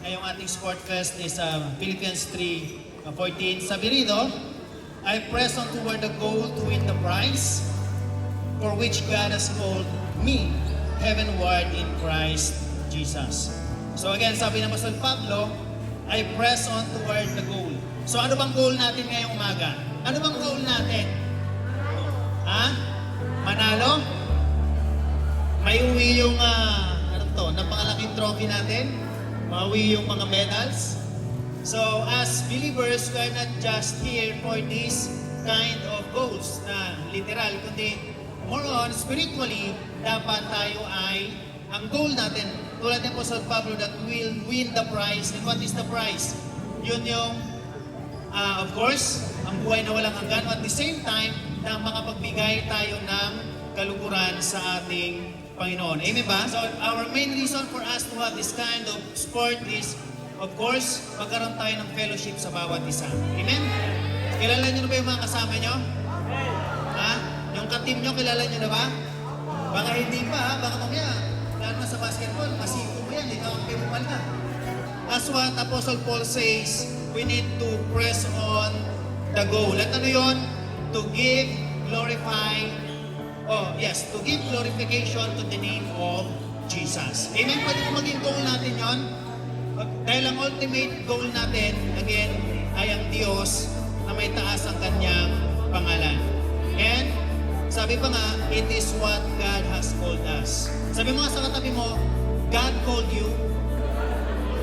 ngayong ating Sport Fest is Philippians 3:14. Sabi rito, I press on toward the goal to win the prize for which God has called me heavenward in Christ Jesus. So again, sabi ng Apostol Pablo, I press on toward the goal. So ano bang goal natin ngayong umaga? Ano bang goal natin? Manalo? May uwi yung napakalaking trophy natin? Mauwi yung mga medals? So as believers, we are not just here for this kind of goals na literal, kundi more on spiritually, dapat tayo ay, ang goal natin, tulad ng Apostol Pablo, that will win the prize. And what is the prize? Yun yung, of course, ang buhay na walang hanggan, at the same time, na makapagbigay tayo ng kaluguran sa ating Panginoon. Amen ba? So, our main reason for us to have this kind of sport is, of course, magkaroon tayo ng fellowship sa bawat isa. Amen? Kilala nyo na ba yung mga kasama nyo? Yung ka-team nyo, kilala nyo na ba? Baka hindi pa, baka mamaya, lalo na sa basketball, masiko mo yan, ikaw ang pimo pala. As what Apostle Paul says, we need to press on the goal. At ano yun? To give glorification to the name of Jesus. Amen? Pwede ko maging goal natin yon. Dahil ang ultimate goal natin, again, ay ang Diyos na may taas ang kanyang pangalan. And, sabi pa nga, it is what God has called us. Sabi mo nga sa katabi mo, God called you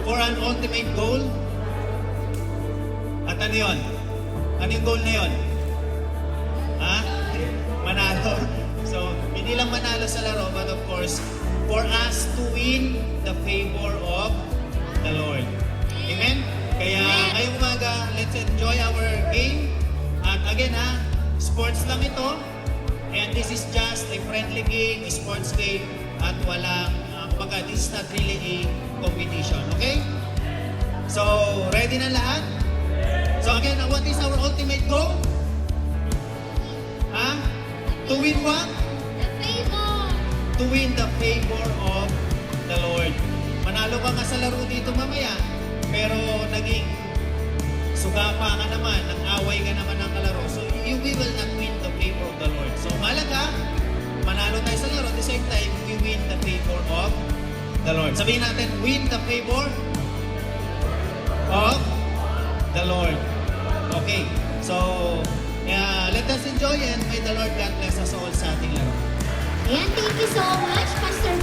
for an ultimate goal. At ano yun? Ano yung goal na yun? Manalo. So, hindi lang manalo sa laro, but of course, for us to win the favor of the Lord. Amen? Kaya ngayong umaga, let's enjoy our game. At again sports lang ito. And this is just a friendly game, a sports game. At walang, this is not really a competition. Okay? So, ready na lahat? So again, what is our ultimate goal? To win what? The favor. To win the favor of the Lord. Manalo ka nga sa laro dito mamaya, pero naging sugapa ka naman, nang-away ka naman ng kalaro. So you will not win the favor of the Lord. So malaga, manalo tayo sa laro. At the same time, we win the favor of the Lord. Sabihin natin, win the favor of the Lord. Okay, so let us enjoy and may the Lord God bless us all sa ating laro. Ayan, thank you so much, Pastor